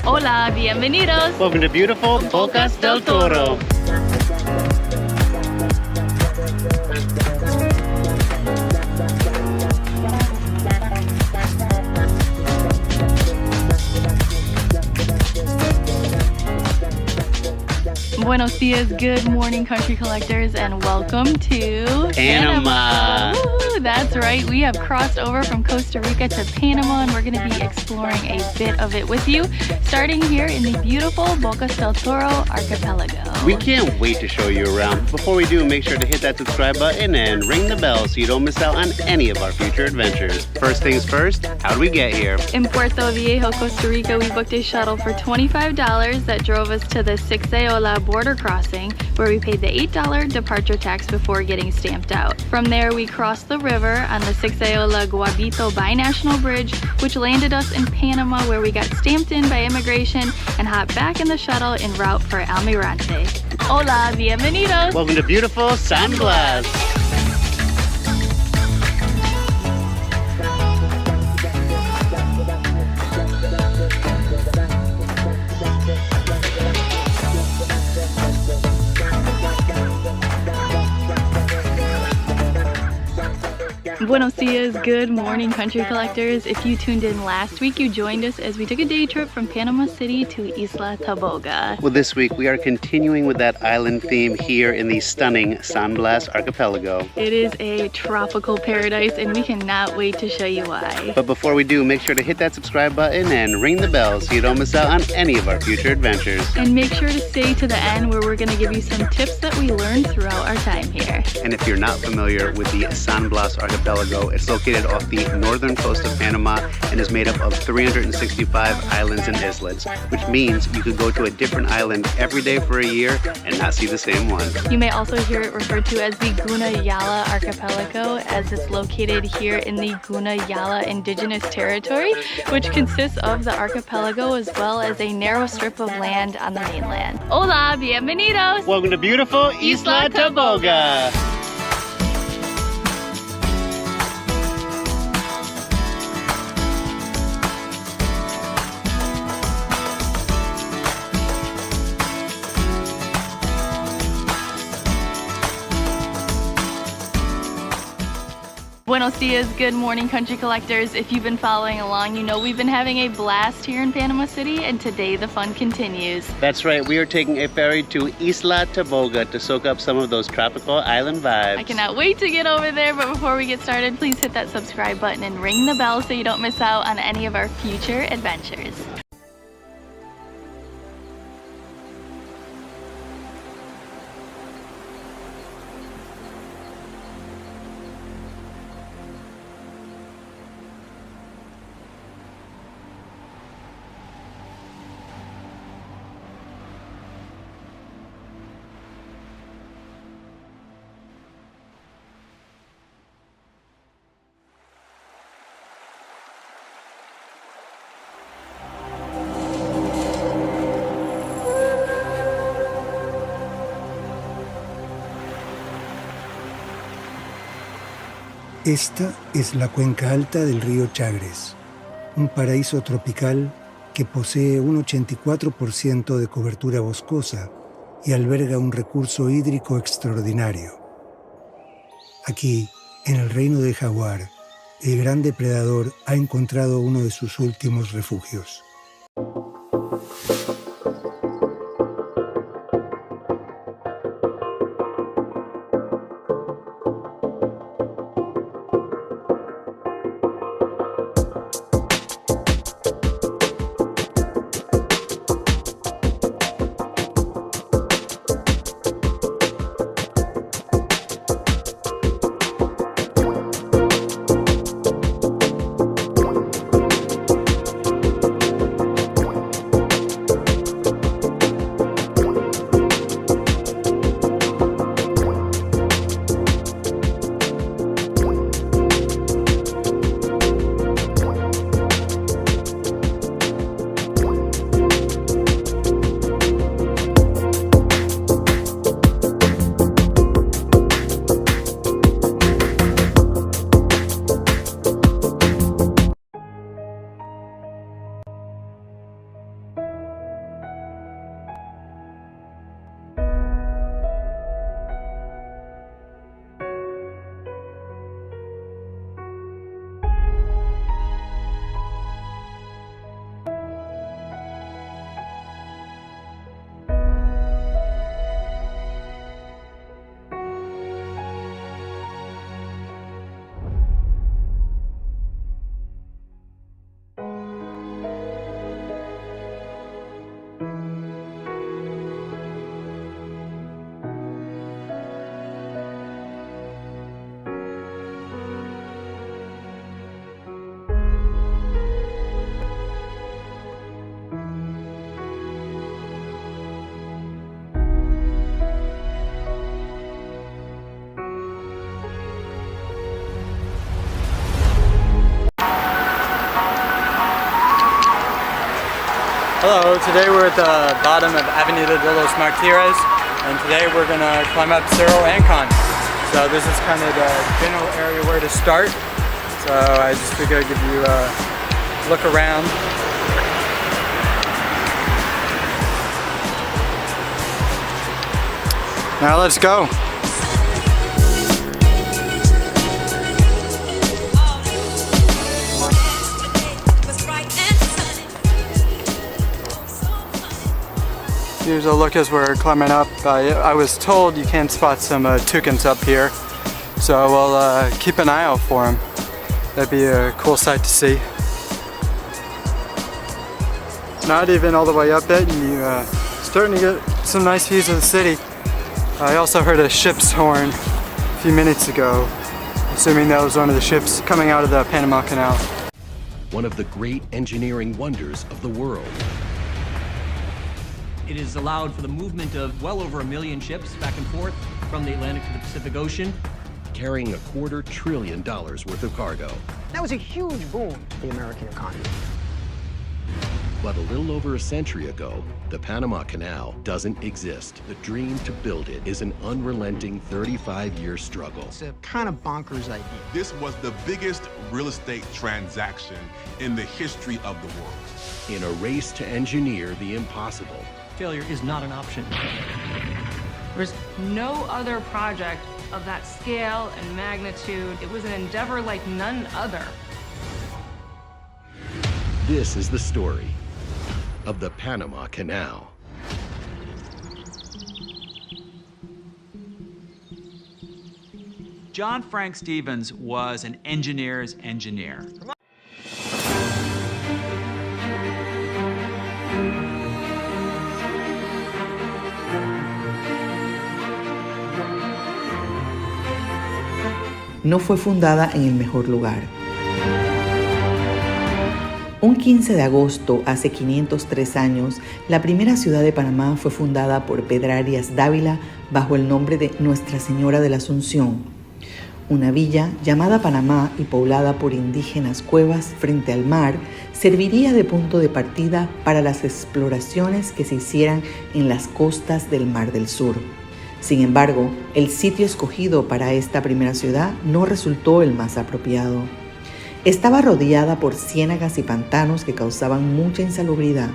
Hola, bienvenidos. Welcome to beautiful Bocas del Toro. Buenos dias, good morning, country collectors, and welcome to Panama. Woo, that's right, we have crossed over from Costa Rica to Panama, and we're going to be exploring a bit of it with you, starting here in the beautiful Bocas del Toro archipelago. We can't wait to show you around. Before we do, make sure to hit that subscribe button and ring the bell so you don't miss out on any of our future adventures. First things first, how do we get here? In Puerto Viejo, Costa Rica, we booked a shuttle for $25 that drove us to the Sixaola border crossing, where we paid the $8 departure tax before getting stamped out. From there, we crossed the river on the Sixaola Guabito Binational Bridge, which landed us in Panama, where we got stamped in by immigration and hopped back in the shuttle en route for Almirante. Hola, bienvenidos! Welcome to beautiful San Blas. Buenos dias, good morning, country collectors. If you tuned in last week, you joined us as we took a day trip from Panama City to Isla Taboga. Well, this week we are continuing with that island theme here in the stunning San Blas archipelago. It is a tropical paradise, and we cannot wait to show you why. But before we do, make sure to hit that subscribe button and ring the bell so you don't miss out on any of our future adventures. And make sure to stay to the end, where we're going to give you some tips that we learned throughout our time here. And if you're not familiar with the San Blas archipelago, it's located off the northern coast of Panama and is made up of 365 islands and islets, which means you could go to a different island every day for a year and not see the same one. You may also hear it referred to as the Gunayala archipelago, as it's located here in the Gunayala indigenous territory, which consists of the archipelago as well as a narrow strip of land on the mainland. Hola, bienvenidos! Welcome to beautiful Isla Taboga. Buenos dias, good morning, country collectors. If you've been following along, you know we've been having a blast here in Panama City, and today the fun continues. That's right, we are taking a ferry to Isla Taboga to soak up some of those tropical island vibes. I cannot wait to get over there, but before we get started, please hit that subscribe button and ring the bell so you don't miss out on any of our future adventures. Esta es la cuenca alta del río Chagres, un paraíso tropical que posee un 84% de cobertura boscosa y alberga un recurso hídrico extraordinario. Aquí, en el reino del jaguar, el gran depredador ha encontrado uno de sus últimos refugios. Hello, today we're at the bottom of Avenida de los Martires, and today we're going to climb up Cerro Ancon. So this is kind of the general area where to start. So I just figured I'd give you a look around. Now let's go. Here's a look as we're climbing up. I was told you can spot some toucans up here, so we'll keep an eye out for them. That'd be a cool sight to see. Not even all the way up yet, and you're starting to get some nice views of the city. I also heard a ship's horn a few minutes ago, assuming that was one of the ships coming out of the Panama Canal. One of the great engineering wonders of the world. It has allowed for the movement of well over 1 million ships back and forth from the Atlantic to the Pacific Ocean. Carrying $250 billion worth of cargo. That was a huge boom for the American economy. But a little over a century ago, the Panama Canal doesn't exist. The dream to build it is an unrelenting 35-year struggle. It's a kind of bonkers idea. This was the biggest real estate transaction in the history of the world. In a race to engineer the impossible. Failure is not an option. There's no other project of that scale and magnitude. It was an endeavor like none other. This is the story of the Panama Canal. John Frank Stevens was an engineer's engineer. No fue fundada en el mejor lugar. Un 15 de agosto, hace 503 años, la primera ciudad de Panamá fue fundada por Pedro Arias Dávila bajo el nombre de Nuestra Señora de la Asunción. Una villa llamada Panamá y poblada por indígenas cuevas frente al mar serviría de punto de partida para las exploraciones que se hicieran en las costas del Mar del Sur. Sin embargo, el sitio escogido para esta primera ciudad no resultó el más apropiado. Estaba rodeada por ciénagas y pantanos que causaban mucha insalubridad.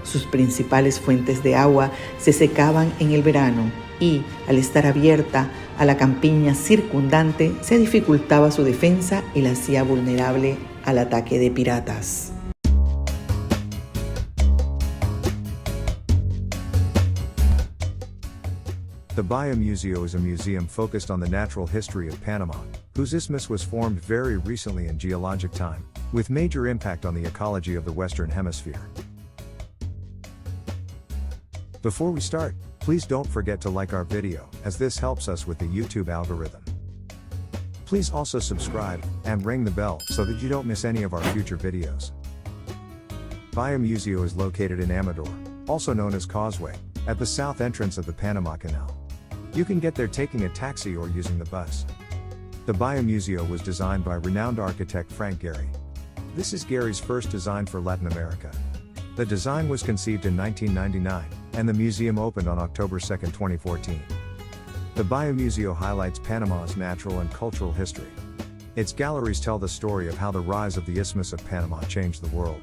Sus principales fuentes de agua se secaban en el verano y, al estar abierta a la campiña circundante, se dificultaba su defensa y la hacía vulnerable al ataque de piratas. The Biomuseo is a museum focused on the natural history of Panama, whose isthmus was formed very recently in geologic time, with major impact on the ecology of the Western Hemisphere. Before we start, please don't forget to like our video, as this helps us with the YouTube algorithm. Please also subscribe, and ring the bell, so that you don't miss any of our future videos. Biomuseo is located in Amador, also known as Causeway, at the south entrance of the Panama Canal. You can get there taking a taxi or using the bus. The Biomuseo was designed by renowned architect Frank Gehry. This is Gehry's first design for Latin America. The design was conceived in 1999, and the museum opened on October 2, 2014. The Biomuseo highlights Panama's natural and cultural history. Its galleries tell the story of how the rise of the Isthmus of Panama changed the world.